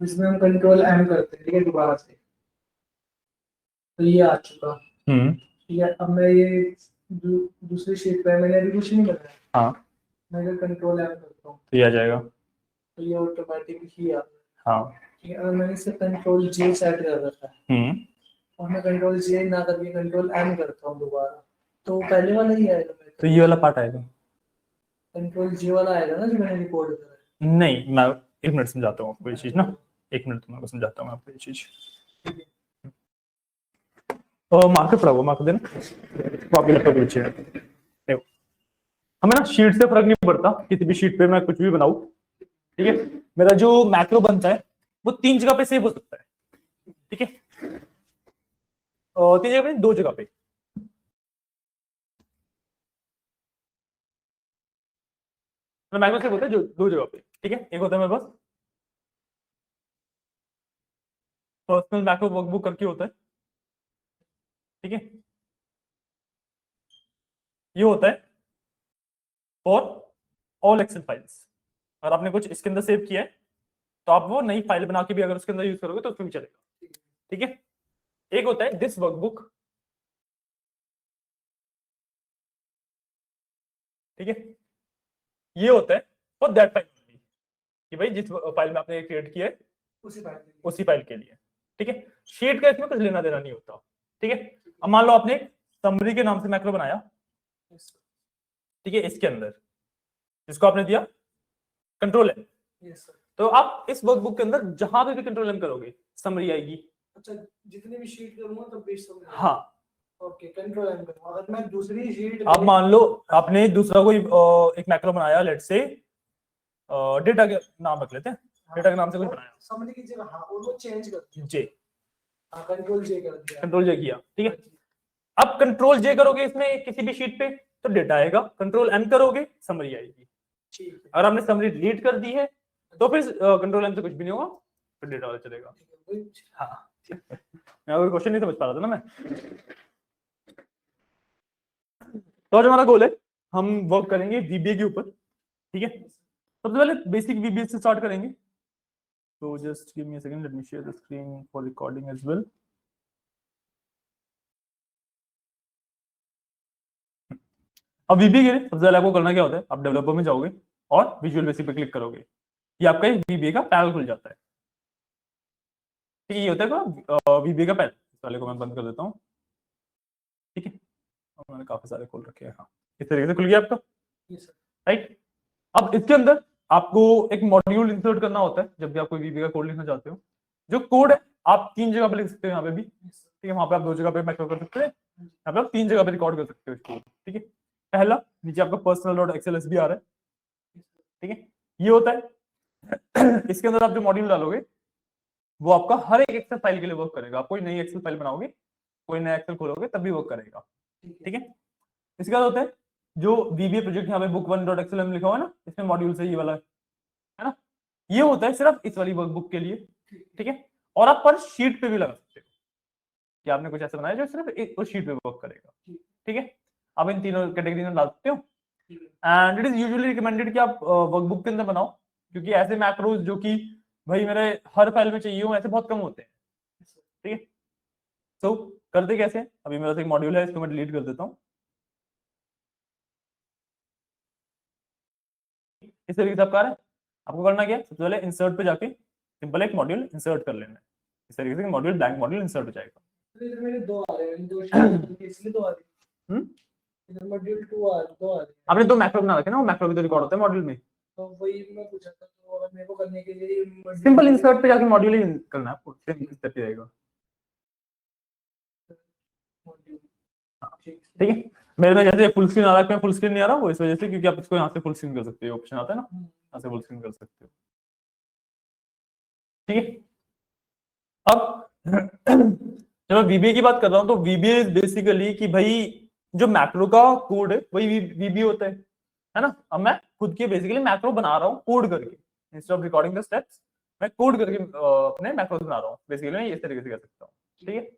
इसमें हम control M करते हैं, ठीक है, दोबारा से। तो ये आ चुका। ठीक है, अब मैं ये दूसरी शीट पे मैंने अभी कुछ नहीं बनाया। हाँ, मैं अगर कंट्रोल एम करता हूँ तो ये आ जाएगा। तो ये ऑटोमेटिक ही आ। हाँ। ठीक है, अगर मैंने इसे कंट्रोल जे सेट कर रखा है और मैं कंट्रोल जे ना करके कंट्रोल एम करता हूँ दोबारा, तो पहले वाला ही आएगा। तो ये वाला पार्ट आएगा। कंट्रोल जे वाला आएगा ना जो मैंने रिकॉर्ड करा है। नहीं, मैं 1 मिनट समझाता हूँ आपको ये चीज ना। 1 मिनट तो मैं समझाता हूँ आपको ये चीज। मार्कर पड़ा हुआ, मार्कर देना। आपके लैपटॉप के पीछे है। देखो, हमें ना शीट से फर्क नहीं पड़ता, किसी भी शीट पे मैं कुछ भी बनाऊं। ठीक है, मेरा जो मैक्रो बनता है वो 3 जगह पे सेव हो सकता है। ठीक है, 3 जगह पे, 2 जगह पे। तो मैक्रो सेव होता है जो 2 जगह पे। ठीक है, एक होता है मेरे पास पर्सनल मैक्रो वर्कबुक करके होता है। ठीक है, ये होता है फॉर ऑल एक्सेल फाइल्स। अगर आपने कुछ इसके अंदर सेव किया है तो आप वो नई फाइल बना के भी अगर उसके अंदर यूज करोगे तो उसमें भी चलेगा। ठीक है, एक होता है दिस वर्कबुक। ठीक है, ये होता है फॉर दैट फाइल कि भाई जिस फाइल में आपने क्रिएट किया है उसी फाइल के लिए। ठीक है, शीट का इसमें कुछ लेना देना नहीं होता। ठीक है, अब मान लो आपने समरी के नाम से मैक्रो बनाया। ठीक है, इसके अंदर इसको आपने दिया कंट्रोल एम। तो आप इस वर्कबुक के अंदर जहां पे भी कंट्रोल एम करोगे समरी आएगी। अच्छा, जितनी भी शीट करूंगा तब भी समरी। हाँ, ओके, कंट्रोल एम करूंगा। अगर मैं दूसरी शीट, आप मान लो आपने दूसरा कोई एक मैक्रो बनाया, लेट से डेटा के नाम रख लेते हैं। डेटा के नाम से कुछ बनाया समरी की जगह, हाँ, और वो चेंज कर दिया जे। हाँ, कंट्रोल जे कर दिया, कंट्रोल जे किया। ठीक है, अब कंट्रोल जे करोगे इसमें किसी भी शीट पे तो डेटा आएगा, कंट्रोल एम करोगे समरी आएगी। अगर आपने समरी डिलीट कर दी है तो फिर कंट्रोल एम से कुछ भी नहीं होगा, फिर डेटा वाला चलेगा। हाँ, मैं अगर क्वेश्चन नहीं समझ पा रहा था ना मैं। तो आज हमारा गोल है हम वर्क करेंगे वीबीए के ऊपर। ठीक है, सबसे पहले बेसिक वीबीए से स्टार्ट करेंगे। तो just give me a second, let me share the screen for recording as well. अब वीबीए के लिए सबसे पहले आपको करना क्या होता है, आप डेवलपर में जाओगे और विजुअल बेसिक पे क्लिक करोगे, ये आपका वीबीए का पैनल खुल जाता है। ठीक है, ये होता है वीबीए का पैनल। इस वाले को मैं बंद कर देता हूँ। ठीक है, मैंने काफी सारे खोल रखे हैं। हाँ, इस तरीके से खुल गया आपका। राइट, अब इसके अंदर आपको एक मॉड्यूल इंसर्ट करना होता है जब भी आप कोई वीबीए का कोड लिखना चाहते हो। जो कोड है आप 3 जगह पे लिख सकते हो, यहाँ पे भी। ठीक है, वहां पे आप 2 जगह पे मैक्रो कर सकते हैं, यहाँ पे आप 3 जगह पे रिकॉर्ड कर सकते हो इसको। ठीक है, पहला नीचे आपका personal.xls भी आ रहा है। ठीक है, ये होता है इसके अंदर आप जो मॉड्यूल डालोगे वो आपका हर एक एक्सेल फाइल के लिए वर्क करेगा। आप कोई नई एक्सेल फाइल बनाओगे, कोई नया एक्सेल खोलोगे तब भी वर्क करेगा। ठीक है, इसके बाद होता है जो वीबीए प्रोजेक्ट, यहाँ पे book1.xlm लिखा हुआ है ना, इसमें मॉड्यूल से ये वाला है ना, ये होता है सिर्फ इस वाली वर्कबुक के लिए। ठीक है, और आप पर शीट पे भी लगा सकते हो कि आपने कुछ ऐसा बनाया जो सिर्फ उस शीट पे वर्क करेगा। ठीक है, आप इन तीनों कैटेगरी में डाल सकते हो। And it is usually recommended कि आप वर्कबुक के अंदर बनाओ, क्योंकि ऐसे मैक्रोज जो कि भाई मेरे हर फाइल में चाहिए हो ऐसे बहुत कम होते हैं। ठीक है, तो करते कैसे, अभी मेरा एक मॉड्यूल है, इसको मैं डिलीट कर देता हूँ। इस तरीके से आपका है। आपको करना क्या है, सबसे पहले इंसर्ट पे जाके सिंपल एक मॉड्यूल इंसर्ट कर लेना है। इस तरीके से मॉड्यूल, ब्लैंक मॉड्यूल इंसर्ट हो जाएगा। इधर मेरे 2 आ रहे हैं, 2 इसलिए 2 आ रहे हैं। इधर मॉड्यूल 2 आ रहे हैं। आपने 2 मैक्रो बना रखे ना, वो मैक्रो भी तो रिकॉर्ड होता है मॉड्यूल में। तो वही मैं पूछा था, तो अगर मेरे को करने के लिए सिंपल इंसर्ट पे जाके मॉड्यूल ही करना है आपको, सिंपल स्टेप ही रहेगा। ठीक है, मेरे में जैसे फुल स्क्रीन आ रहा है, फुल स्क्रीन नहीं आ रहा वो इस वजह से क्योंकि आप इसको यहाँ से फुल स्क्रीन कर सकते हो, ऑप्शन आता है ना, यहाँ से फुल स्क्रीन कर सकते हो। ठीक है, अब जब मैं वीबीए की बात कर रहा हूं तो वीबीए बेसिकली कि भाई जो मैक्रो का कोड है वही वीबीए होता है ना। अब मैं खुद के बेसिकली मैक्रो बना रहा हूँ कोड करके, instead of recording the steps मैं कोड करके अपने मैक्रोस बना रहा हूँ। बेसिकली मैं इस तरीके से कर सकता हूँ। ठीक है,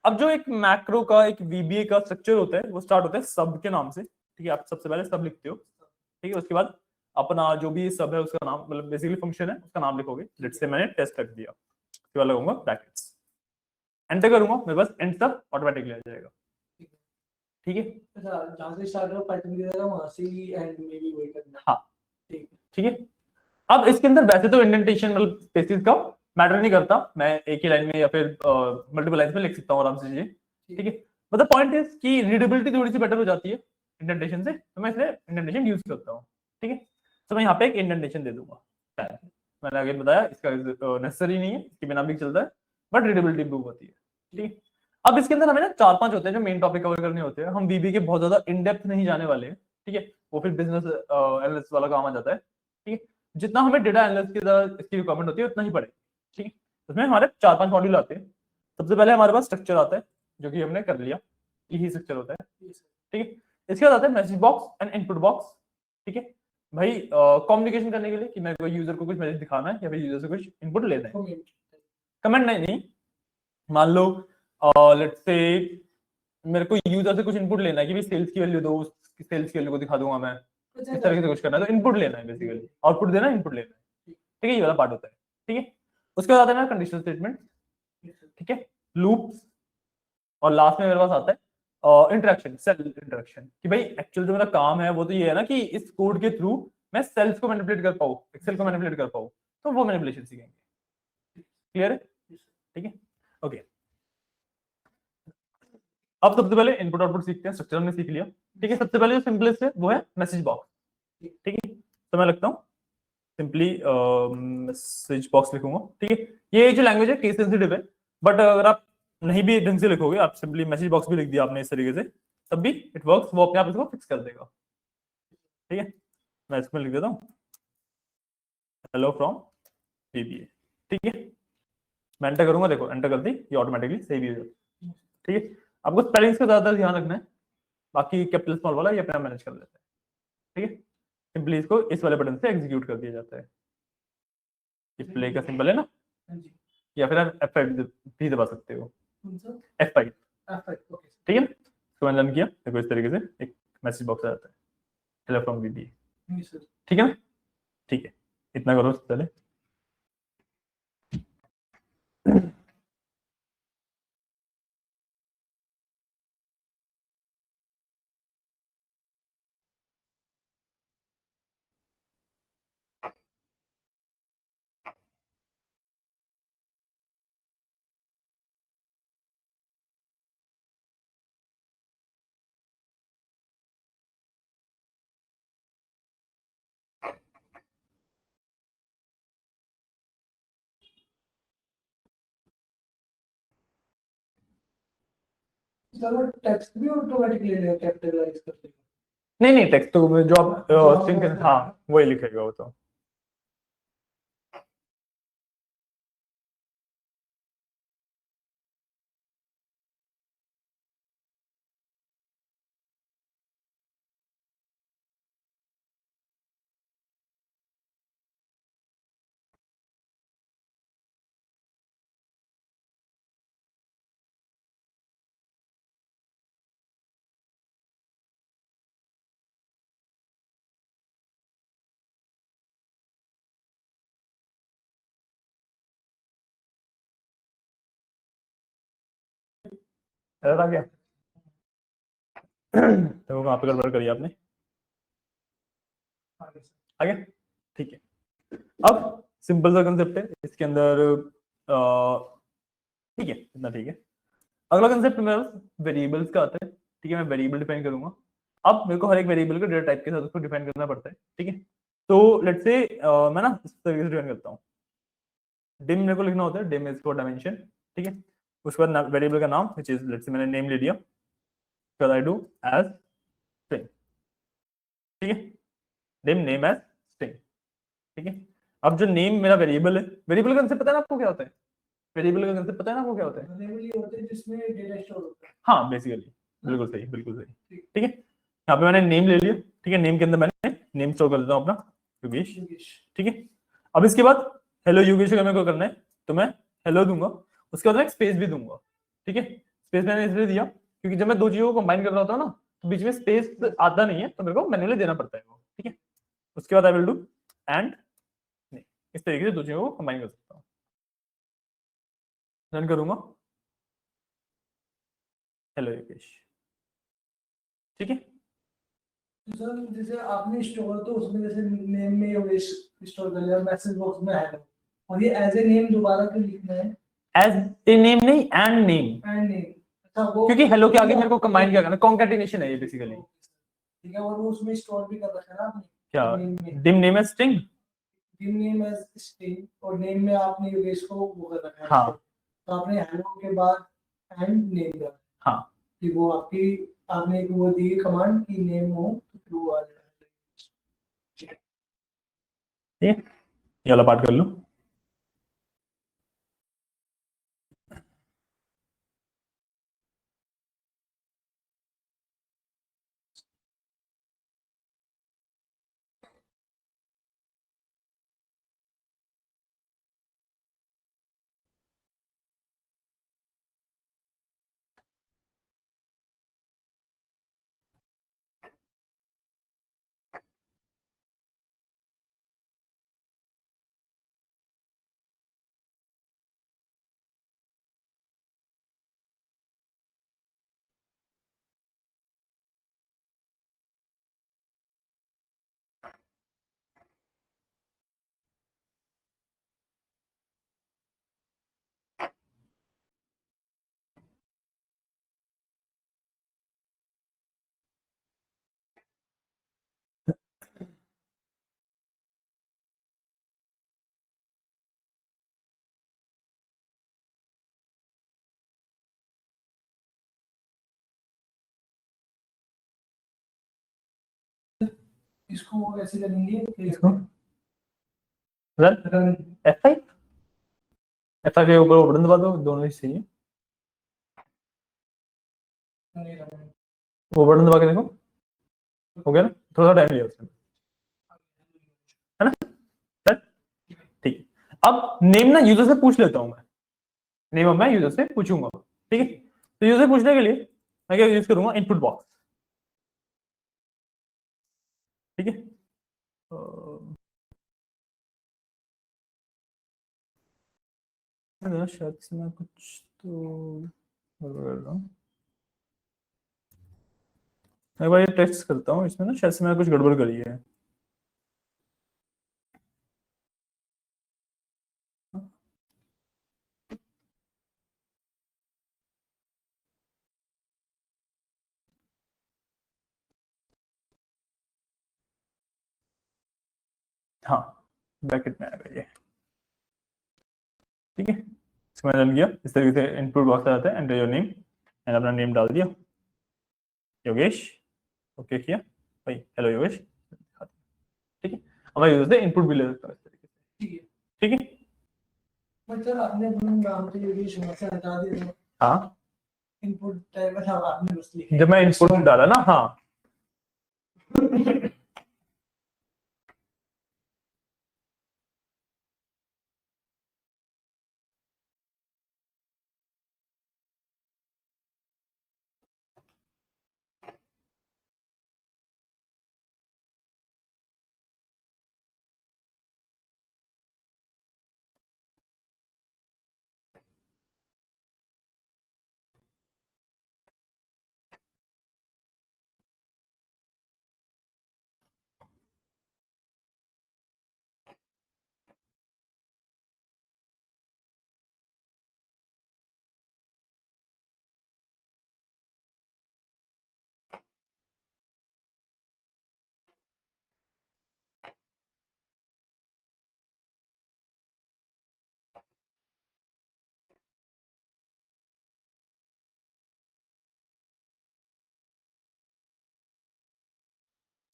अब जो एक मैक्रो का एक वीबीए का स्ट्रक्चर होता है वो स्टार्ट होता है सब के नाम से। ठीक है, आप सबसे पहले सब लिखते हो। ठीक है, उसके बाद अपना जो भी सब है उसका नाम, मतलब बेसिकली फंक्शन है उसका नाम लिखोगे। लेट्स से मैंने टेस्ट रख दिया, उसके बाद लगाऊंगा ब्रैकेट्स, एंटर करूंगा, मेरे पास एंड तक ऑटोमेटिकली आ जाएगा। ठीक है, अच्छा, जहाँ से स्टार्ट हो पैटर्न की जगह वहां से ही एंड में भी वही करना। हाँ ठीक है। ठीक है। अब इसके अंदर वैसे तो इंडेंटेशन मतलब स्पेसिस का मैटर नहीं करता, मैं एक ही लाइन में या फिर मल्टीपल लाइन में लिख सकता हूँ आराम से जी। ठीक है, मतलब पॉइंट इज कि रीडेबिलिटी थोड़ी सी बेटर हो जाती है इंडेंटेशन से, तो मैं इसलिए इंडेंटेशन यूज करता हूँ। ठीक है, तो मैं यहाँ पे एक इंडेंटेशन दे दूंगा। मैंने आगे बताया इसका नेसेसरी नहीं है, इसके बिना भी चलता है, बट रीडेबिलिटी इंप्रूव होती है। ठीक है, अब इसके अंदर हमें ना 4-5 होते हैं जो मेन टॉपिक कवर करने होते हैं। हम बीबी के बहुत ज्यादा इन डेप्थ नहीं जाने वाले हैं। ठीक है, वो फिर बिजनेस एनालिस्ट वाला काम आ जाता है। ठीक है, जितना हमें डेटा एनालिस्ट की तरह इसकी रिक्वायरमेंट होती है उतना ही पड़ेगा। ठीक है, उसमें हमारे 4-5 मॉड्यूल आते हैं। सबसे पहले हमारे पास स्ट्रक्चर आता है, जो कि हमने कर लिया, यही स्ट्रक्चर होता है। ठीक है, इसके बाद आता है message box and input box. ठीक है भाई, कम्युनिकेशन करने के लिए कि मेरे को यूजर को कुछ मैसेज दिखाना है या फिर यूजर से कुछ इनपुट लेना है। कमेंट नहीं, मान लो लेट्स से मेरे को यूजर से कुछ इनपुट लेना है कि भाई सेल्स की वैल्यू दो, सेल्स की वैल्यू को दिखा दूंगा मैं, इस तरीके से कुछ करना है, तो इनपुट लेना है बेसिकली, आउटपुट देना है, इनपुट लेना है। ठीक है, ये वाला पार्ट होता है। ठीक है, उसके बाद आता है ना कंडीशनल स्टेटमेंट। ठीक है, लूप्स, और लास्ट में मेरे पास आता है इंटरेक्शन, सेल इंटरेक्शन, कि भाई एक्चुअल जो मेरा काम है वो तो ये है ना कि इस कोड के थ्रू मैं सेल्स को मैनिपुलेट कर पाऊँ, एक्सेल को मैनिपुलेट कर पाऊँ, तो वो मैनिपुलेशन सीखेंगे। क्लियर है? ठीक है, ओके। अब सबसे पहले इनपुट आउटपुट सीखते हैं, स्ट्रक्चर हमने सीख लिया। ठीक है, सबसे पहले जो सिंपलेस्ट है वो है मैसेज बॉक्स। ठीक है, तो मैं लगता हूँ सिंपली मैसेज बॉक्स लिखूंगा। ठीक है, ये जो लैंग्वेज है केस सेंसिटिव है, बट अगर आप नहीं भी ढंग से लिखोगे, आप सिंपली मैसेज बॉक्स भी लिख दिया आपने इस तरीके से, तब भी इट वर्क्स, वो अपने आप इसको फिक्स कर देगा। ठीक है, मैं इसमें लिख देता हूँ हेलो फ्रॉम बीबीए। ठीक है, मैं एंटर करूंगा, देखो एंटर कर दी, ये ऑटोमेटिकली सही भी हो जाता है। ठीक है, आपको स्पेलिंग्स का ज्यादा ध्यान रखना है, बाकी कैपिटल स्मॉल वाला ये अपना मैनेज कर लेता है। ठीक है, सिंपली इसको इस वाले बटन से एग्जीक्यूट कर दिया जाता है। प्ले का सिंबल है ना, या फिर आप F5 भी दबा सकते हो, F5। ठीक है, तो मैंने रन किया, देखो इस तरीके से एक मैसेज बॉक्स आ जाता है, हेलो फ्रॉम बीबीए। ठीक है ना, ठीक है, इतना करो पहले। चलो टेक्स्ट भी ऑटोमेटिकली कैपिटलाइज कर देगा। नहीं टेक्स्ट तो जो आप स्ट्रिंग, हाँ वही लिखेगा वो तो। आ गया तो वहां पे गड़बड़ करी आपने, आगे। ठीक है, अब सिंपल सा कंसेप्ट है इसके अंदर, ठीक है इतना ठीक है। अगला कंसेप्ट मेरा वेरिएबल्स का आता है। ठीक है, मैं वेरिएबल डिफाइन करूंगा। अब मेरे को हर एक वेरिएबल को डेटा टाइप के साथ उसको डिफाइन करना पड़ता है। ठीक है, तो लेट्स से मैं ना इस तरीके से डिफाइन करता हूँ, डिम मेरे को लिखना होता है, डिम इज फॉर डायमेंशन। ठीक है, उसके बाद वेरिएबल का नाम व्हिच इज लेट्स से मैंने नेम ले लिया, फिर आई डू एज स्ट्रिंग। ठीक है, डिम नेम एज स्ट्रिंग। ठीक है, अब जो नेम मेरा वेरिएबल है, वेरिएबल का कंसेप्ट पता है ना आपको क्या होता है? वेरिएबल का कंसेप्ट पता है ना आपको क्या होता है? वेरिएबल ये होते हैं जिसमें डेटा स्टोर होता है। हाँ बेसिकली, बिल्कुल सही, बिल्कुल सही। ठीक है, यहाँ पे मैंने नेम ले लिया। ठीक है, नेम के अंदर मैंने नेम स्टोर कर देता हूँ अपना योगेश। ठीक है, अब इसके बाद हेलो योगेश का मेरे को करना है, तो मैं हेलो दूंगा, उसके बाद मैं एक स्पेस भी दूंगा। ठीक है, स्पेस मैंने इसलिए दिया क्योंकि जब मैं दो चीजों को कंबाइन कर रहा होता हूँ ना, तो बीच में स्पेस आता नहीं है, तो मेरे को मैन्युअली देना पड़ता है वो। ठीक है, उसके बाद I will do and name. इस तरीके से दो चीजों को कंबाइन कर सकता हूँ। रन करूंगा, हेलो योगेश, ठीक है। सर जैसे आपने स्टोर तो उसमें जैसे नेम में योगेश स्टोर कर लिया, मैसेज बॉक्स में हेलो, और ये एज ए नेम दोबारा क्यों लिखना है? एज ए नेम नहीं, एंड नेम, एंड नेम, अच्छा वो क्योंकि हेलो के आगे मेरे को कंबाइन क्या करना, कॉन्कैटिनेशन है ये बेसिकली। ठीक है, और वो उसमें स्टोर भी कर रखा है ना आपने क्या नेम में, डिम नेम है string, dim name as string, और नेम में आपने योगेश को वो कर रखा है। हाँ तो आपने हेलो के बाद एंड नेम कर, हाँ कि वो आपकी आपने एक वो दी कमांड की नेम हो तो फिर वो आ जाएगा। ठीक है, ये वाला पार्ट कर लो। इसको वो कैसे करेंगे? इसको रन F5, F5 के ऊपर बटन दबा दो, दोनों ही सही है। वो बटन दबा के देखो, हो गया ना, थोड़ा टाइम लिया उसने, है ना, चल ठीक है। अब नेम ना यूजर से पूछ लेता हूं मैं, नेम अब मैं यूजर से पूछूंगा, ठीक है। तो यूजर से पूछने के लिए मैं क्या यूज करूंगा, इनपुट बॉक्स, ठीक है। शायद से मैं कुछ तो गड़बड़ कर रहा हूँ, मैं बार ये टेस्ट करता हूँ, इसमें ना शायद से मैंने कुछ गड़बड़ करी है। हाँ, ब्रैकेट में आ गई है, ठीक है। इसको मैंने रन किया, इस तरीके से इनपुट बॉक्स आ जाता है, एंटर योर नेम, मैंने अपना नेम डाल दिया योगेश, ओके किया भाई, हेलो योगेश, ठीक है। अब मैं यूजर से इनपुट भी ले सकता हूँ इस तरीके से, ठीक है, ठीक है। मतलब आपने अपना नाम से योगेश से हटा दिया, हाँ, इनपुट टाइप में आपने बस लिखा जब मैं इनपुट डाला ना, हाँ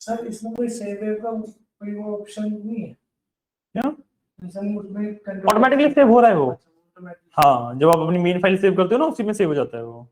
सर इसमें कोई सेव का कोई वो ऑप्शन नहीं है क्या, जैसे उसमें कंट्रोल ऑटोमेटिकली सेव हो रहा है वो, ऑटोमेटिक। हाँ जब आप अपनी मेन फाइल सेव करते हो ना, उसी में सेव हो जाता है वो।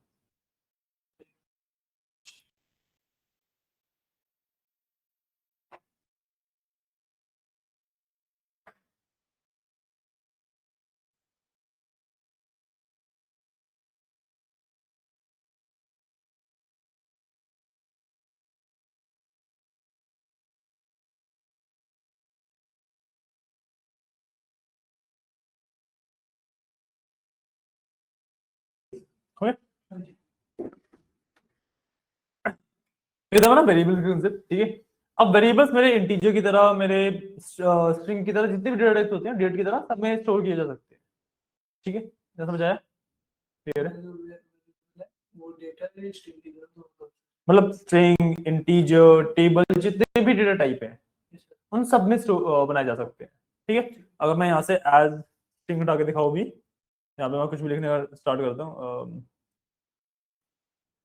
ये था ना वेरिएबल्स की कंसेप्ट, ठीक है। अब वेरिएबल्स मेरे इंटीजर की तरह, मेरे स्ट्रिंग की तरह, जितने भी डेटा टाइप्स होते हैं डेट की तरह सब में स्टोर किए जा सकते हैं, ठीक है। क्या समझ आया? क्लियर है? वो डेटा स्ट्रिंग की तरह मतलब स्ट्रिंग, इंटीजर, टेबल, जितने भी डेटा टाइप है उन सब में बनाए जा सकते हैं, ठीक है। अगर मैं यहाँ से एज स्ट्रिंग उठा के दिखाऊँ भी, यहाँ पे मैं कुछ भी लिखने का स्टार्ट करता हूँ,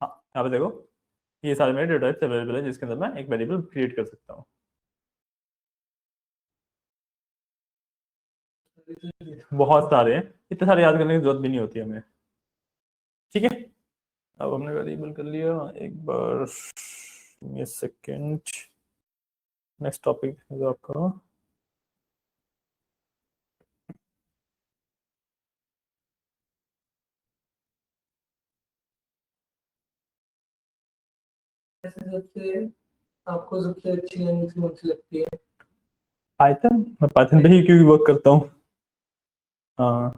हाँ यहाँ पे देखो ये सारे मेरे डेटा टाइप्स अवेलेबल है जिसके अंदर मैं एक वेरिएबल क्रिएट कर सकता हूँ। बहुत सारे हैं, इतने सारे याद करने की जरूरत भी नहीं होती हमें, ठीक है। अब हमने वेरिएबल कर लिया, एक बार ये सेकंड, नेक्स्ट टॉपिक है आपका सबसे आपको सबसे अच्छी लैंग्वेज कौन सी लगती है? पाइथन। मैं पाइथन पे ही क्यों वर्क करता हूँ। हाँ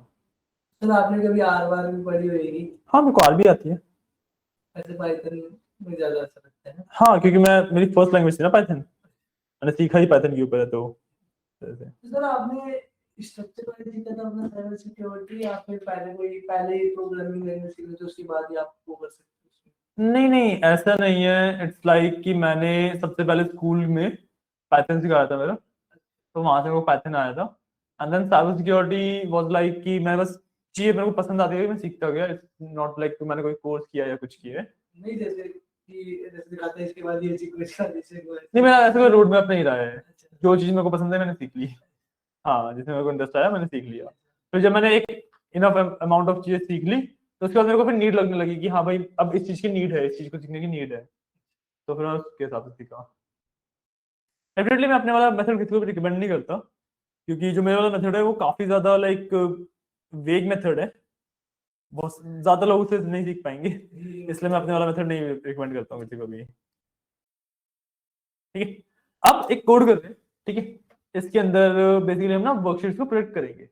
सर आपने कभी आर बार भी पढ़ी होगी? हाँ, मेरे को आर भी आती है। ऐसे पाइथन में ज्यादा अच्छा लगता है। हाँ क्योंकि मैं, मेरी फर्स्ट लैंग्वेज थी ना पाइथन, मैंने सीखा ही पाइथन के ऊपर है, तो ऐसे। सर आपने स्ट्रक्चर वाइज सीखा था अपना साइबर सिक्योरिटी, या फिर पहले ही प्रोग्रामिंग लैंग्वेज सीखी तो उसके बाद ही आप वो कर सकते हैं? नहीं नहीं, ऐसा नहीं है। इट्स लाइक कि मैंने सबसे पहले स्कूल में पाइथन सिखाया था मेरा, तो वहां से वो पाइथन आया था। And then cyber security was like कि मैं बस चीजें मेरे को पसंद आती है, मैं सीखता गया। इट्स नॉट लाइक कि मैंने कोई कोर्स किया या कुछ किया है। नहीं, जैसे दिखाते हैं इसके बाद ये सीखो, इसके बाद ये सीखो। नहीं, मेरा ऐसा कोई रोड मैप नहीं रहा है। अच्छा। जो चीज मेरे को पसंद है मैंने सीख ली, हाँ जिसमें मेरे को इंटरेस्ट आया मैंने सीख लिया। फिर जब मैंने एक इनफ अमाउंट ऑफ चीजें सीख ली, तो उसके बाद मेरे को फिर नीड लगने लगी कि हाँ भाई अब इस चीज की नीड है, इस चीज को सीखने की नीड है, तो फिर मैं उसके हिसाब से सीखा। डेफिनेटली मैं अपने वाला मेथड किसी को भी रिकमेंड नहीं करता, क्योंकि जो मेरा वाला मेथड है वो काफी ज्यादा लाइक वेग मेथड है, बहुत ज्यादा लोग उसे नहीं सीख पाएंगे, इसलिए मैं अपने वाला मेथड नहीं रिकमेंड करता हूँ किसी को भी, ठीक है। अब एक कोड करते हैं, ठीक है। इसके अंदर बेसिकली हम ना वर्कशीट्स को प्रोजेक्ट करेंगे,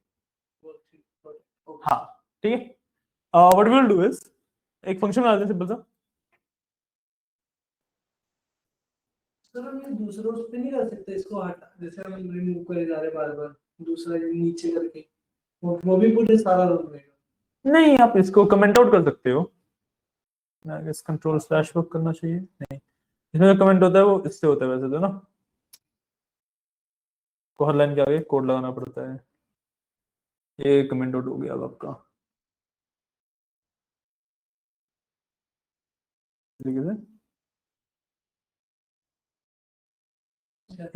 हाँ ठीक है। व्हाट विल डू इज, एक फंक्शन बना देते हैं सिंपल सा। सर हम ये दूसरों पे नहीं कर सकते इसको हटा, जैसे हम रिमूव करे जा रहे बार बार, दूसरा नीचे करके वो भी पूरे सारा रोक देगा? नहीं, आप इसको कमेंट आउट कर सकते हो, मैं इस कंट्रोल स्लैश वर्क करना चाहिए, नहीं इसमें जो कमेंट होता है वो इससे होता है वैसे तो ना, को हर लाइन के आगे कोड लगाना पड़ता है। ये कमेंट आउट हो गया अब आपका, तरीके से।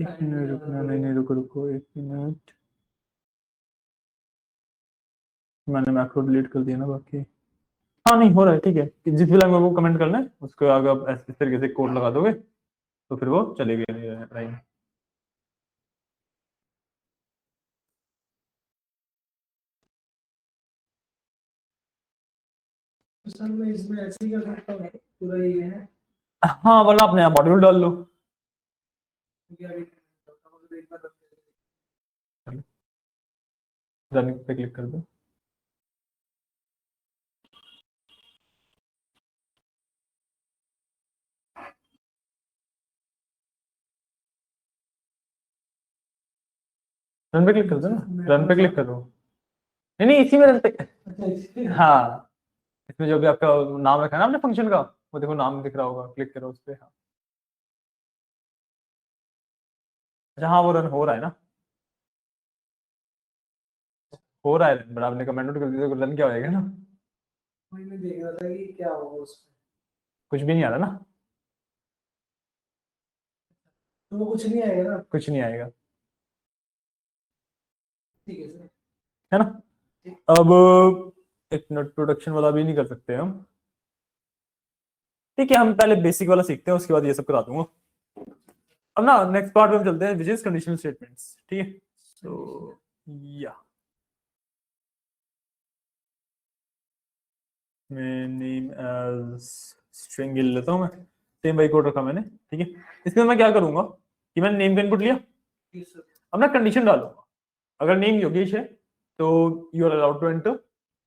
एक मिनट रुकना, नहीं नहीं रुको रुको एक मिनट, मैंने मैक्रो डिलीट कर दिया ना बाकी। हाँ नहीं हो रहा है, ठीक है। जिस भी लाइन में वो कमेंट करना है उसके आगे आप इस तरीके से कोड लगा दोगे तो फिर वो चलेगी लाइन। तो सर मैं इसमें ऐसे ही कर सकता हूँ पूरा ये है? हाँ वरना अपने आप मॉड्यूल डाल लो, रन पे क्लिक कर दो। रन पे क्लिक कर दो ना, रन पे क्लिक करो। नहीं नहीं इसी में रन पे, हाँ इसमें जो भी आपका नाम रखा है ना आपने फंक्शन का, वो देखो नाम दिख रहा होगा, क्लिक करो उस पर। हाँ अच्छा, हाँ वो रन हो रहा है ना, हो रहा है रन, बट आपने कमेंट कर दिया तो रन क्या होएगा ना, मैं देख रहा था कि क्या होगा उसमें। कुछ भी नहीं आ रहा ना, तो वो कुछ नहीं आएगा ना? कुछ नहीं आएगा, ठीक है सर। है ना। अब एक मिनट, प्रोडक्शन वाला भी नहीं कर सकते हम, ठीक है। हम पहले बेसिक वाला सीखते हैं, उसके बाद ये सब करा दूंगा। अब ना नेक्स्ट पार्ट में हम चलते हैं विच इज कंडीशनल स्टेटमेंट्स, ठीक है। तो या मैं नेम एज स्ट्रिंग ले लेता हूँ, मैं सेम वही कोड रखा मैंने, ठीक है। इसमें मैं क्या करूंगा कि मैंने नेम का इनपुट लिया, अब ना कंडीशन डालूंगा, अगर नेम योगेश है तो you are allowed to enter,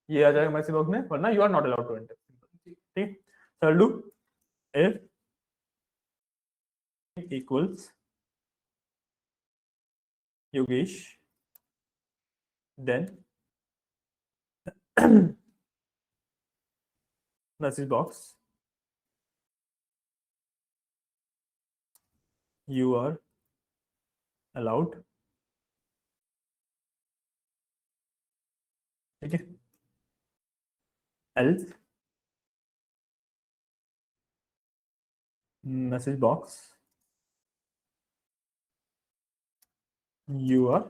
ये आ जाएगा मैसेज बॉक्स में, वरना you are not allowed to enter, ठीक है। Do if equals Yogesh, then message box, you are allowed, ठीक है, else message box, you are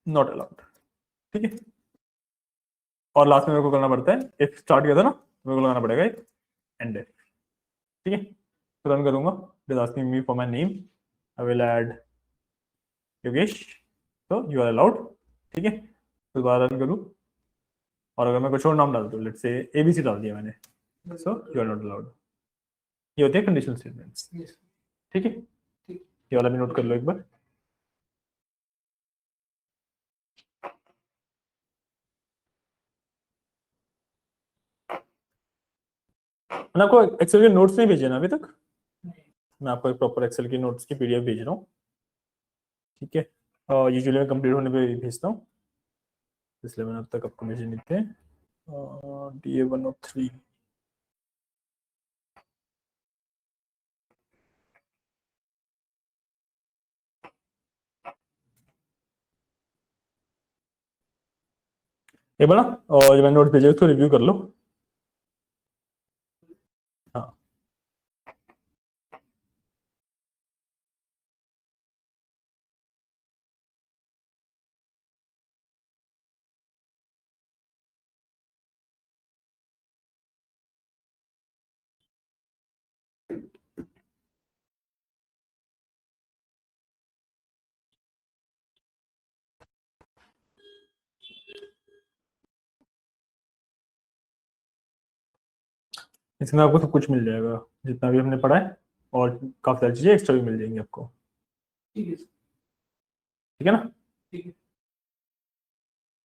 not allowed, ठीक है। और लास्ट में मेरे को करना पड़ता है, इफ स्टार्ट किया था ना, मेरे को लगाना पड़ेगा एक एंड, ठीक है। तो रन करूंगा, it is asking me for my name, I will add Yogesh, तो यू आर अलाउड, ठीक है। तो दोबारा रन करूं, और अगर मैं कुछ और नाम डाल दूं, लेट्स से एबीसी डाल दिया मैंने, so you are not allowed. ये होते हैं कंडीशनल स्टेटमेंट्स, ठीक है। ये वाला भी नोट कर लो एक बार। मैं आपको एक्सेल के नोट्स नहीं भेजे ना अभी तक, मैं आपको एक प्रॉपर एक्सेल के नोट्स की पीडीएफ भेज रहा हूँ, ठीक है। यूजुअली मैं कंप्लीट होने पे भेजता हूँ, इसलिए मैंने अब तक आपको भेजे नहीं थे। DA103 ये बना, और जो मैंने नोट भेजे उसको रिव्यू कर लो। हाँ, इसमें आपको सब कुछ मिल जाएगा जितना भी हमने पढ़ा है, और काफी सारी चीजें एक्स्ट्रा भी मिल जाएंगी आपको, ठीक है ना। ठीक है।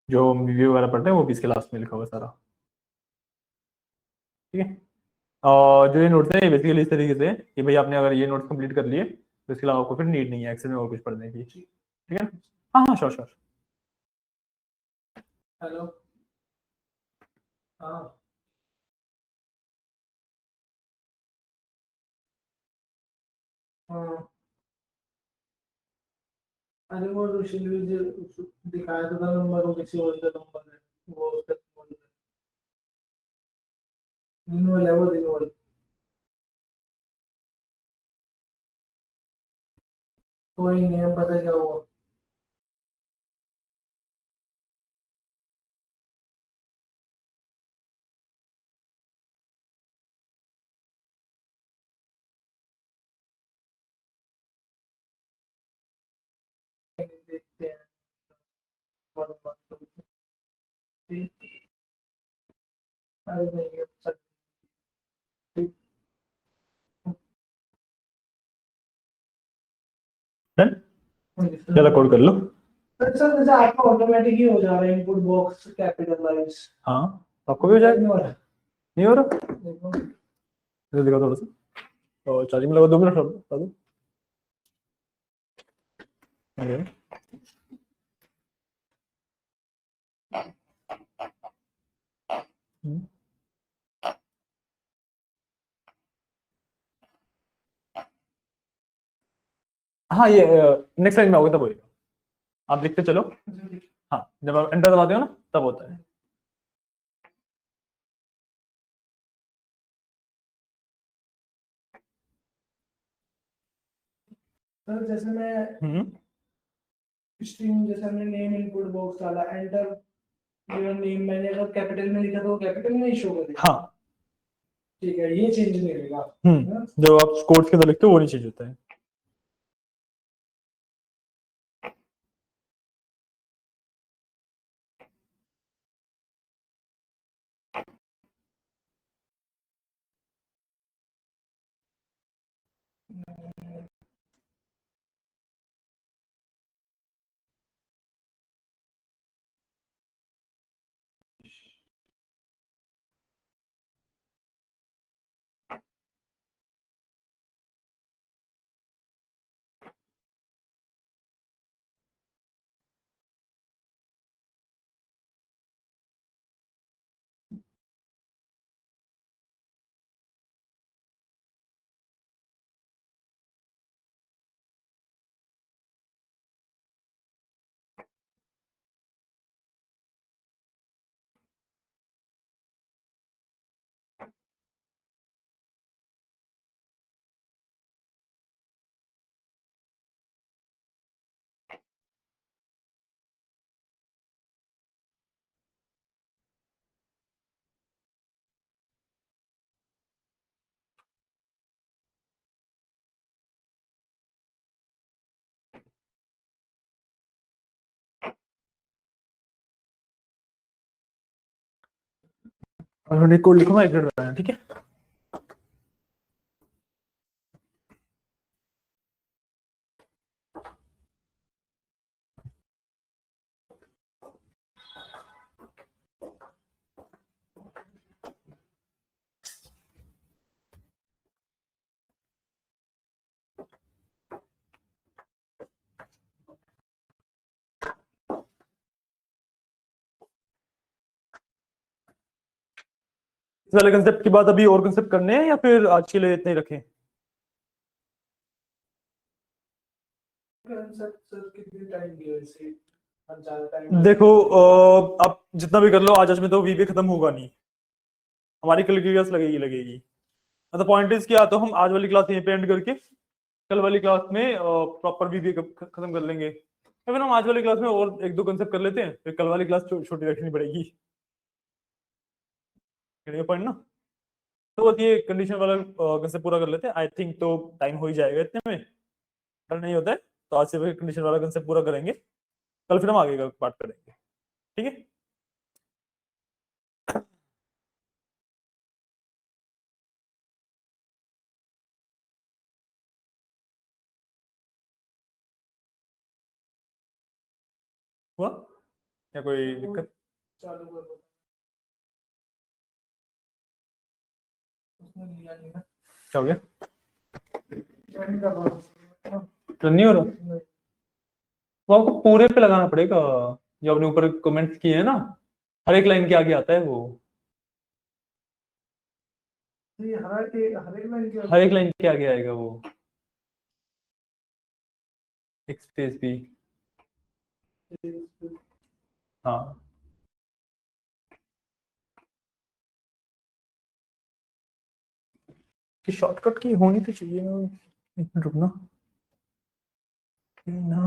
जो रिव्यू वगैरह पढ़ते हैं वो भी इसके लास्ट में लिखा हुआ है सारा, ठीक है। और जो ये नोट्स है बेसिकली इस तरीके से कि भाई आपने अगर ये नोट्स कंप्लीट कर लिए तो इसके अलावा आपको फिर नीड नहीं है एक्सेल में और कुछ पढ़ने की, ठीक है ना। हाँ हाँ, श्योर श्योर। हेलो, हाँ, हाँ, अरे वो ऋषि जो दिखाया तो था नंबर, वो किसी और का नंबर है, वो उसका रिन्यूअल है, वो रिन्यूअल। कोई नहीं, हम पता क्या हुआ। देखते हैं। अरे नहीं, अब तक ठीक। डन, चलो कोड कर लो। सर सर, जैसे आपका ऑटोमेटिक ही हो जा रहा है, इनपुट बॉक्स कैपिटलाइज। हाँ, आपको भी हो जाएगा, नहीं हो रहा है। नहीं हो रहा, देखो, इधर दिखा थोड़ा सा, और चार्जिंग में लगा 2 मिनट बता दो। अरे हम्म। हाँ, ये नेक्स्ट लाइन में होगा तब होगा, आप लिखते चलो। हाँ, जब आप एंटर दबाते हो ना तब होता है। सर जैसे मैं हम्म, स्ट्रिंग, जैसे हमने नेम इनपुट बॉक्स डाला, एंटर योर नेम, मैंने अगर कैपिटल में लिखा तो वो कैपिटल में ही शो करेगा। हाँ, ठीक है, ये चेंज नहीं होगा। जब आप कोड्स के अंदर लिखते हो वो नहीं चेंज होता है। और कोड लिखूंगा एग्जिट बनाना, ठीक है। इस वाले कंसेप्ट के बाद अभी और कंसेप्ट करने हैं या फिर आज के लिए इतने ही रखें? कितने टाइम दिया इसे? ज्यादा टाइम देखो आप जितना भी कर लो, आज में तो वीबी खत्म होगा नहीं, हमारी कल की क्लास लगेगी लगेगी। मतलब पॉइंट इज क्या, तो हम आज वाली क्लास यहीं पे एंड करके कल वाली क्लास में प्रॉपर वीबी खत्म कर लेंगे, या फिर हम आज वाली क्लास में और एक दो कंसेप्ट कर लेते हैं, फिर कल वाली क्लास छोटी रखनी पड़ेगी, पॉइंट ना। तो बस ये कंडीशन वाला कंसेप्ट पूरा कर लेते हैं, आई थिंक तो टाइम हो ही जाएगा इतने में, कल नहीं होता है तो आज से कंडीशन वाला कंसेप्ट पूरा करेंगे, कल फिर हम आगे का पार्ट करेंगे, ठीक है। हुआ या कोई दिक्कत? चालू कर दो। उसने लिया नहीं ना। क्या हो गया? ज्वाइन कर दो। तो नहीं हो रहा, वो आपको पूरे पे लगाना पड़ेगा, जो आपने ऊपर कमेंट्स किए हैं ना, हर एक लाइन के आगे आता है वो, ये हर एक लाइन के आगे आएगा वो एक स्पेस भी। हाँ कि शॉर्टकट की होनी तो चाहिए, एक मिनट रुकना ना।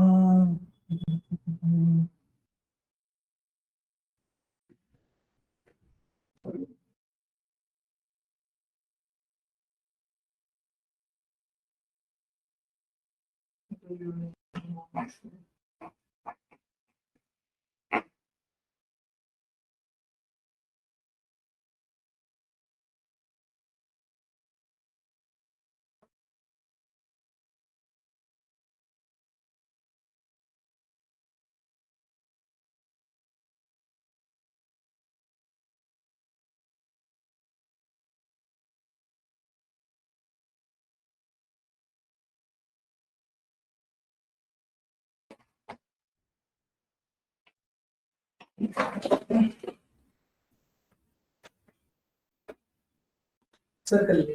सर कर लेंगे,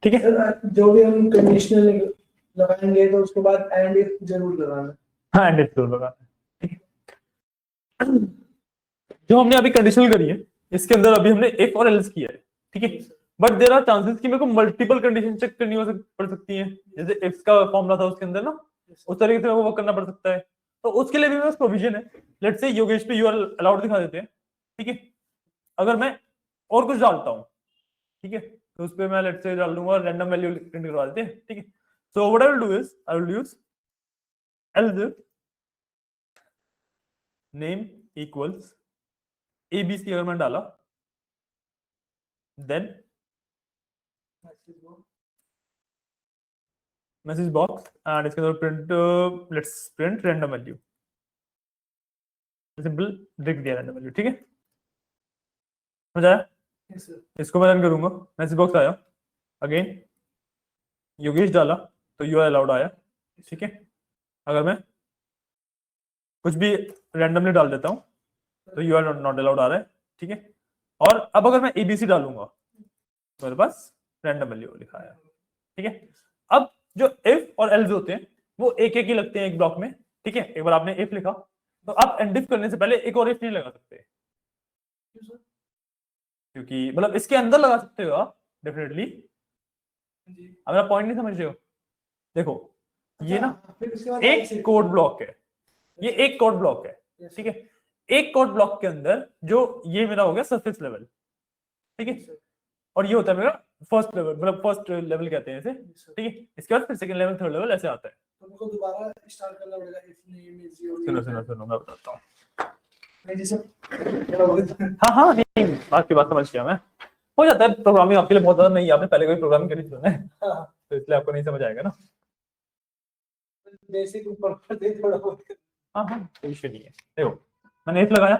ठीक है। सर जो भी हम कंडीशनल लगाएंगे तो उसके बाद एंड इफ जरूर लगाना। हाँ एंड इफ जरूर लगाना है, ठीक है। जो हमने अभी कंडीशनल करी है, इसके अंदर अभी हमने इफ और एल्स किया है, ठीक है। बट देयर आर चांसेस कि मेरे को मल्टीपल कंडीशन चेक करनी पड़ सकती है, जैसे इफ का फॉर्मूला था उसके अंदर ना, उस तरीके से वो करना पड़ सकता है, तो उसके लिए भी मेरे पास प्रोविजन है। लेट्स से योगेश पे यू आर अलाउड दिखा देते हैं, ठीक है। अगर मैं और कुछ डालता हूँ, ठीक है, तो उस पर मैं लेट्स से डाल दूंगा रैंडम वैल्यू प्रिंट करवा देते हैं, ठीक है। So what I will do is I will use else name equals ABC, अगर मैंने डाला देन मैसेज बॉक्स एंड इसके अंदर print let's print random value, simple लिख दिया रैंडम वैल्यू, ठीक है। समझ आया? इसको मैं रन करूंगा, मैसेज बॉक्स आया, अगेन योगेश डाला तो यू आर अलाउड आया, ठीक है। अगर मैं कुछ भी रैंडमली डाल देता हूं तो यू आर नॉट अलाउड आ रहा है, ठीक है। और अब अगर मैं एबीसी डालूंगा तो मेरे पास रैंडम वैल्यू लिखा है, ठीक है। अब जो इफ और एल्स होते हैं वो एक एक ही लगते हैं एक ब्लॉक में, ठीक है। एक बार आपने इफ लिखा तो आप एंड इफ करने से पहले एक और इफ नहीं लगा सकते, क्योंकि मतलब इसके अंदर लगा सकते हो आप डेफिनेटली, अब मेरा पॉइंट नहीं समझ रहे हो? देखो ये ना एक कोड ब्लॉक है, ये एक कोड ब्लॉक है, ठीक है। एक कोड ब्लॉक के अंदर जो ये मेरा हो गया सरफेस लेवल, ठीक है, और ये होता है मेरा फर्स्ट लेवल, मतलब फर्स्ट लेवल कहते हैं इसे, ठीक है। इसके बाद फिर सेकंड लेवल थर्ड लेवल ऐसे आता है। हमको दोबारा स्टार्ट करना पड़ेगा इफ नेम इज योर। सुनो सुनो सुनो मैं बताता हूँ, जैसे हाँ हाँ, नहीं आपकी बात समझ गया मैं। हो जाता है, प्रोग्रामिंग आपके लिए बहुत ज्यादा नहीं, आपने पहले कोई प्रोग्रामिंग करी थी ना, तो इसलिए आपको नहीं समझ आएगा ना। बेसिक ऊपर थोड़ा बहुत। हाँ हाँ, कोई इशू नहीं है। देखो मैंने इफ लगाया,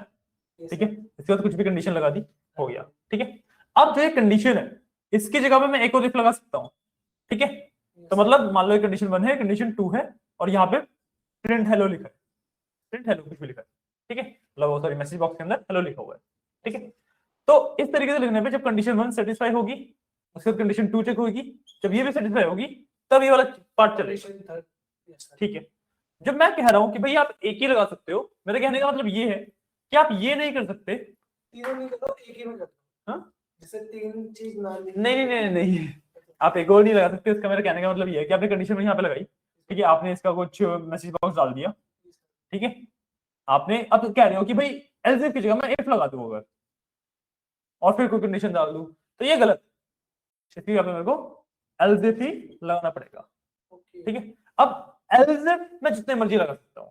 ठीक है, इसके बाद कुछ भी कंडीशन लगा दी, हो गया, ठीक है। अब जो ये कंडीशन है, इसकी जगह पे मैं एक और इफ लगा सकता हूँ, ठीक है। तो मतलब मान लो ये कंडीशन 1 है, कंडीशन 2 है, और यहाँ पे प्रिंट हेलो लिखा है, प्रिंट हेलो कुछ भी लिखा है, ठीक है, मतलब सॉरी मैसेज बॉक्स के अंदर हेलो लिखा हुआ है, ठीक है। तो इस तरीके से लिखने पे जब कंडीशन 1 सेटिस्फाई होगी, उसके बाद कंडीशन 2 चेक होगी, जब ये भी सेटिस्फाई होगी, तब ये वाला पार्ट चलेगा, ठीक है। जब मैं कह रहा हूं कि भाई आप एक ही लगा सकते हो, मेरे कहने का मतलब ये है कि आप ये नहीं कर सकते, तीनों नहीं करो, एक ही में कर दो। हाँ जैसे तीन चीज ना नहीं नहीं नहीं नहीं, आप एक और नहीं लगा सकते। इसका मेरा कहने का मतलब ये है कि आपने कंडीशन में यहाँ पे लगाई, ठीक है, आपने इसका कुछ मैसेज बॉक्स डाल दिया, ठीक है, आपने अब कह रहे हो कि भाई एल्स इफ की जगह मैं इफ लगा दूं अगर, और फिर कोई कंडीशन डाल दूं, तो ये गलत, इसलिए यहाँ पे मेरे को एल्स इफ ही लगाना पड़ेगा, ठीक है। अब एल्स इफ मैं जितने मर्जी लगा सकता हूँ,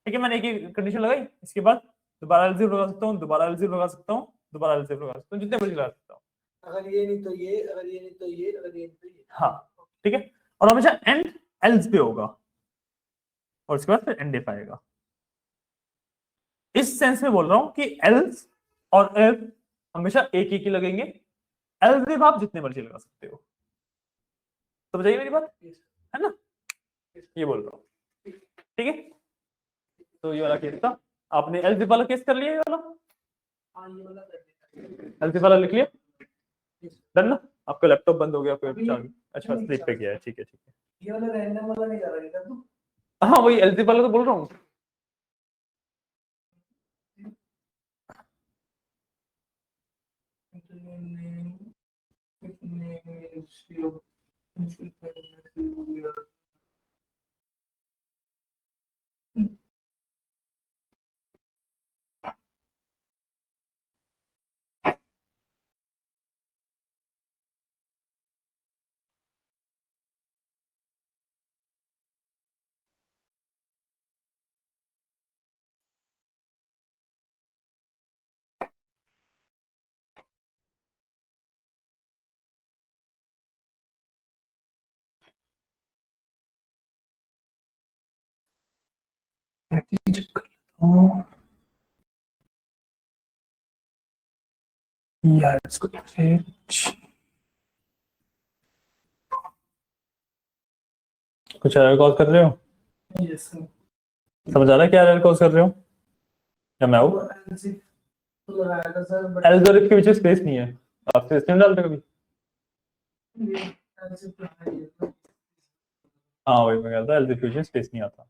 ठीक है, मैंने एक ही कंडीशन लगाई, इसके बाद दोबारा एल्स इफ लगा सकता हूँ, दोबारा एल्स इफ लगा सकता हूँ, दोबारा एल्स इफ लगा सकता हूँ, जितने मर्जी लगा सकता हूँ। अगर ये नहीं तो ये, अगर ये नहीं तो ये, अगर ये नहीं तो ये। हाँ, ठीक है, और हमेशा एंड एल्स पे होगा, और उसके बाद फिर एंड इफ आएगा। इस सेंस में बोल रहा हूं कि एल्स और इफ हमेशा एक ही लगेंगे, एल्स इफ आप जितने मर्जी लगा सकते हो। समझ आइए मेरी बात, है ना, ये बोल रहा हूं, ठीक है। तो ये वाला केस था, आपने एल्स इफ वाला केस कर लिया, ये वाला एल्स इफ वाला लिख लिया, डन ना। आपका लैपटॉप बंद हो गया फिर, अच्छा स्लीप पे गया है, ठीक है ठीक है। ये वाला रैंडम वाला नहीं कर रहा तू। हाँ वही एल्स इफ वाला तो बोल रहा हूँ। यार इसको कुछ एरर कॉज कर रहे हो, यस सर। समझ आ रहा है क्या एरर कॉज कर रहे हो, या मैं हूँ तो लगाया था सर, बट एल्स और इफ के बीच में स्पेस नहीं है, आप स्पेस नहीं डालते कभी। हाँ वही मैं कहता एल्स इफ के बीच में स्पेस नहीं आता।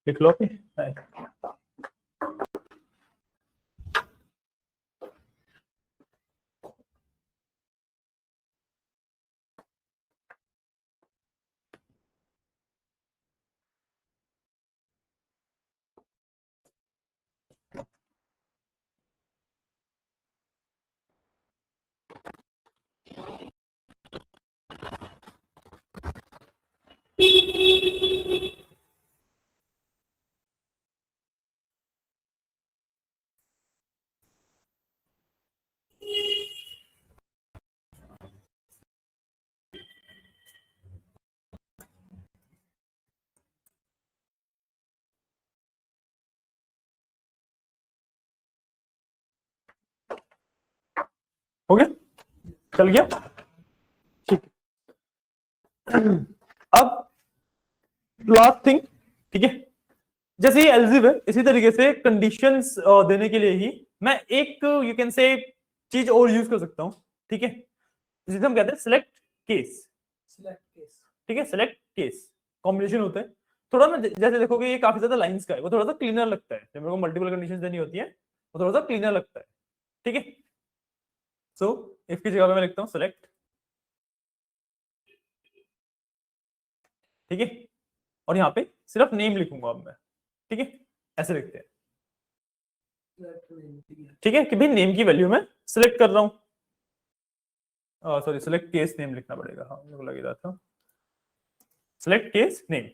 लिख लो अभी। हो गया, चल गया, ठीक है। अब लास्ट थिंग, ठीक है, जैसे ये एलजिव है, इसी तरीके से कंडीशंस देने के लिए ही मैं एक यू कैन से चीज और यूज कर सकता हूं, ठीक है, जिसे हम कहते हैं सिलेक्ट केस। सिलेक्ट केस, ठीक है, सिलेक्ट केस कॉम्बिनेशन होता है। थोड़ा ना जैसे देखोगे ये काफी ज्यादा लाइंस का है, वो थोड़ा सा क्लीनर लगता है, जब मेरे को मल्टीपल कंडीशंस देनी होती है वो थोड़ा सा क्लीनर लगता है, ठीक है। सो इफ की जगह पे मैं लिखता हूं सिलेक्ट, ठीक है, और यहाँ पे सिर्फ नेम लिखूंगा अब मैं, ठीक है, ऐसे लिखते हैं, ठीक है, कि भाई नेम की वैल्यू में सिलेक्ट कर रहा हूं, सॉरी सिलेक्ट केस नेम लिखना पड़ेगा, हाँ मेरे को लग ही रहा था, सिलेक्ट केस नेम।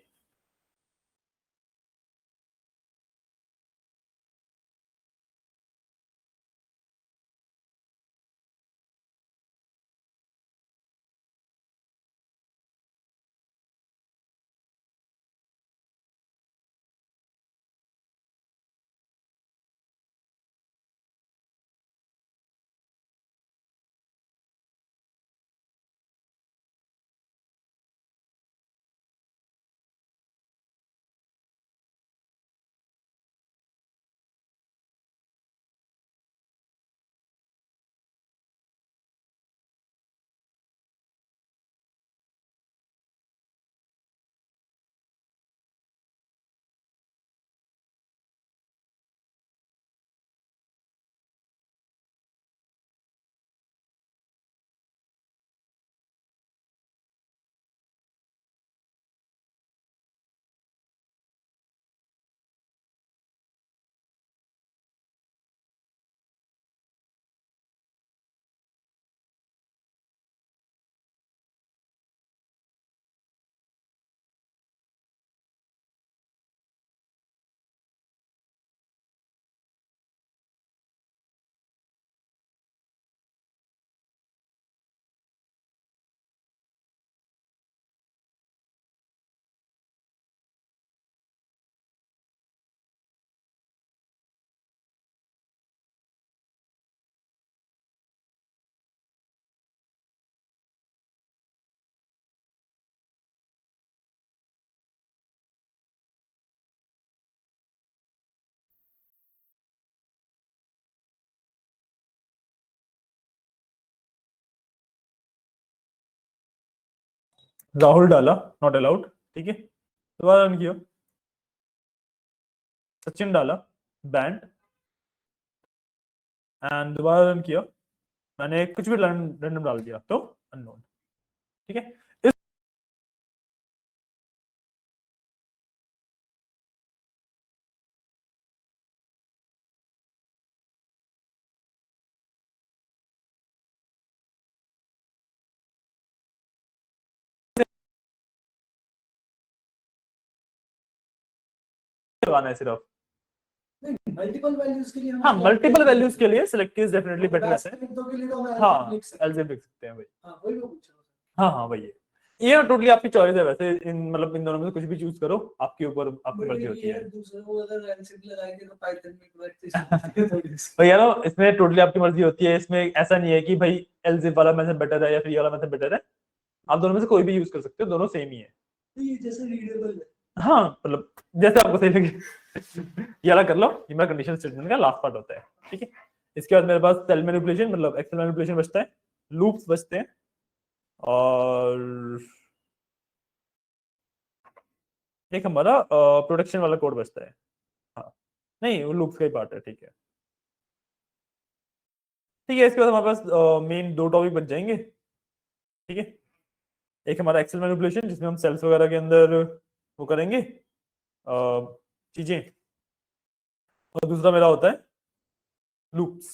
राहुल डाला, नॉट अलाउड, ठीक है, दोबारा रन किया, सचिन डाला, बैंड, एंड दोबारा रन किया, मैंने कुछ भी रैंडम डाल दिया तो अननोन, ठीक है। करवाना है सिर्फ, मल्टीपल वैल्यूज के लिए हाँ मल्टीपल वैल्यूज के लिए सिलेक्ट केस डेफिनेटली बेटर है, के लिए तो हम हाँ लिख सकते हैं। एलजेब्रिक लिख सकते हैं भाई, हाँ वही मैं पूछ रहा हूँ। हाँ हाँ भाई ये टोटली आपकी चॉइस है वैसे, इन मतलब इन दोनों में से कुछ भी चूज करो, आपके ऊपर आपकी मर्जी होती है। दूसरे को अगर एलसीबी लगाएंगे तो पाइथन में एक भैया ना इसमें टोटली आपकी मर्जी होती है, इसमें ऐसा नहीं है कि भाई एलजेब वाला मेथड बेटर है या फिर ये वाला मेथड बेटर है, आप दोनों में से कोई भी यूज कर सकते हो, दोनों सेम ही है, ये जैसे रीडेबल है। हाँ मतलब जैसे आपको सही लगे ये वाला कर लो, ये मेरा कंडीशन स्टेटमेंट का लास्ट पार्ट होता है, ठीक है। इसके बाद मेरे पास सेल मैनिपुलेशन मतलब एक्सेल मैनिपुलेशन बचता है, लूप्स बचते हैं, और एक हमारा प्रोडक्शन वाला कोड बचता है, हाँ नहीं वो लूप्स का ही पार्ट है, ठीक है, ठीक है। इसके बाद हमारे पास मेन दो टॉपिक बच जाएंगे, ठीक है, एक हमारा एक्सेल मैनिपुलेशन जिसमें हम सेल्स वगैरह के अंदर वो करेंगे चीजें, और दूसरा मेरा होता है लूप्स,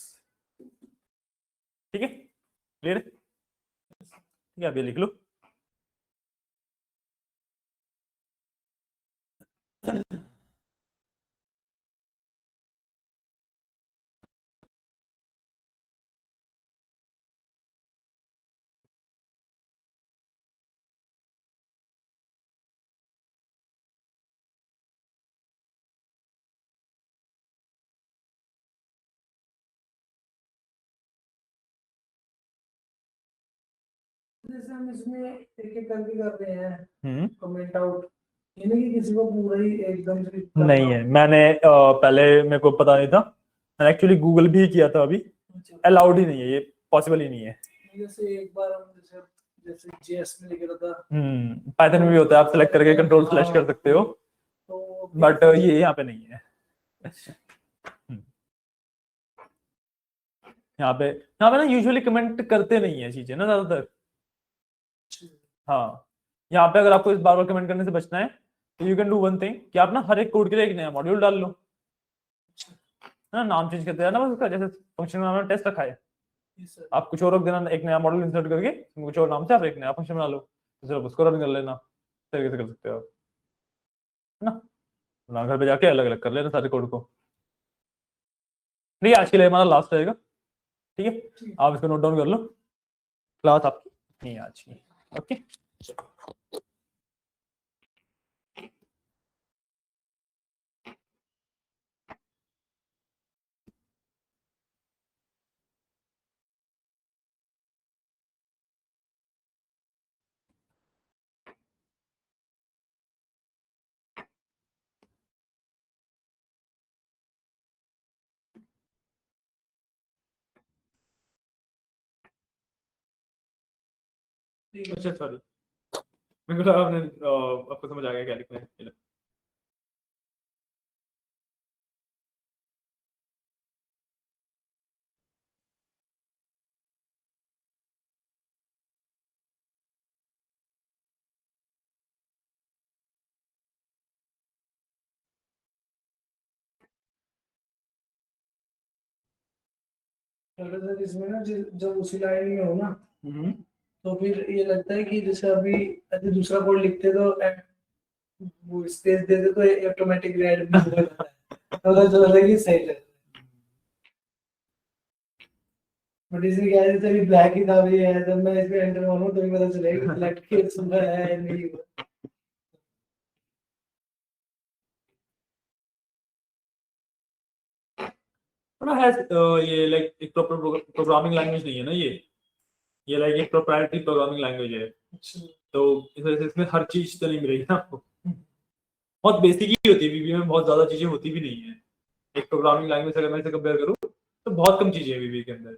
ठीक है, क्लियर, ठीक है, आप ये लिख लो। जैसे हम इसमें एक एक करके कर रहे हैं हम्म कमेंट आउट, यानी कि किसी को पूरा ही एकदम से नहीं है, मैंने पहले मेरे को पता नहीं था, मैंने एक्चुअली गूगल भी किया था अभी, अलाउड ही नहीं है, ये पॉसिबल ही नहीं है। जैसे एक बार हम जैसे जैसे जेएस में लिख रहा था, पाइथन में भी होता है, आप सेलेक्ट करके कंट्रोल स्लैश कर सकते हो, तो बट ये यहाँ पे नहीं है। हम्म, यहाँ पे ना यूजुअली कमेंट करते नहीं है चीजें ना ज्यादातर। हाँ, यहाँ पे अगर आपको इस बार बार कमेंट करने से बचना है तो you can do one thing, कि आप ना हर एक कोड के लिए एक नया मॉड्यूल डाल लो, है ना, नाम चेंज करते रहना बस उसका, जैसे फंक्शन नाम टेस्ट रखा है, आप कुछ और रख देना, एक नया मॉडल इंसर्ट करके कुछ और नाम से आप एक नया फंक्शन बना लो, तो सिर्फ उसको रन कर लेना, इस तरीके से कर सकते हो आप, है ना, ना घर पे जाके अलग अलग कर लेना सारे कोड को। ठीक है, आज के लिए हमारा लास्ट रहेगा, ठीक है, आप इसको नोट डाउन कर लो, क्लास आपकी नहीं है आज की, ओके। अच्छा सॉरी, मेरे को लगा आपने आपको समझ आ गया क्या लिखना है। सर इसमें ना जब उसी लाइन में हो ना, तो फिर ये लगता है कि जैसे अभी यदि दूसरा कोड लिखते तो वो स्पेस दे दे तो ऑटोमेटिक ऐड भी हो जाता है, तो जो अलग ही सही लगता है। बट इसमें क्या है, जैसे अभी ब्लैक ही था, भी है, जब मैं इसमें एंटर मारूं तो भी पता चलेगा कि ब्लैक के सुबह है या नहीं हुआ। थोड़ा है ये लाइक एक प्रॉपर प्रोग्रामिंग लैंग्वेज नहीं है ना ये लाइक एक प्रोप्राइटरी प्रोग्रामिंग लैंग्वेज है, अच्छा। तो इस वजह से इसमें हर चीज तो नहीं मिलेगी ना आपको, बहुत बेसिक ही होती है, बीबी में बहुत ज्यादा चीजें होती भी नहीं है, एक प्रोग्रामिंग लैंग्वेज अगर मैं इसे कंपेयर करूँ तो बहुत कम चीजें हैं बीबी के अंदर।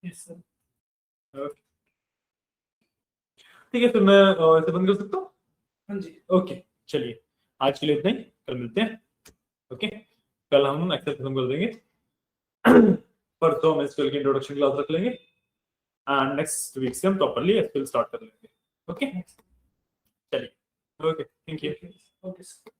Yes sir. ओके ठीक है, फिर मैं इसे बंद कर सकता हूँ। हाँ जी। ओके चलिए, आज के लिए इतना ही, कल मिलते हैं। ओके, कल हम एक्सेल खत्म कर देंगे। परसों हम एसक्यूएल की इंट्रोडक्शन क्लास रख लेंगे एंड नेक्स्ट वीक से हम प्रॉपर्ली एसक्यूएल स्टार्ट कर लेंगे। ओके चलिए, okay thank you. Okay sir.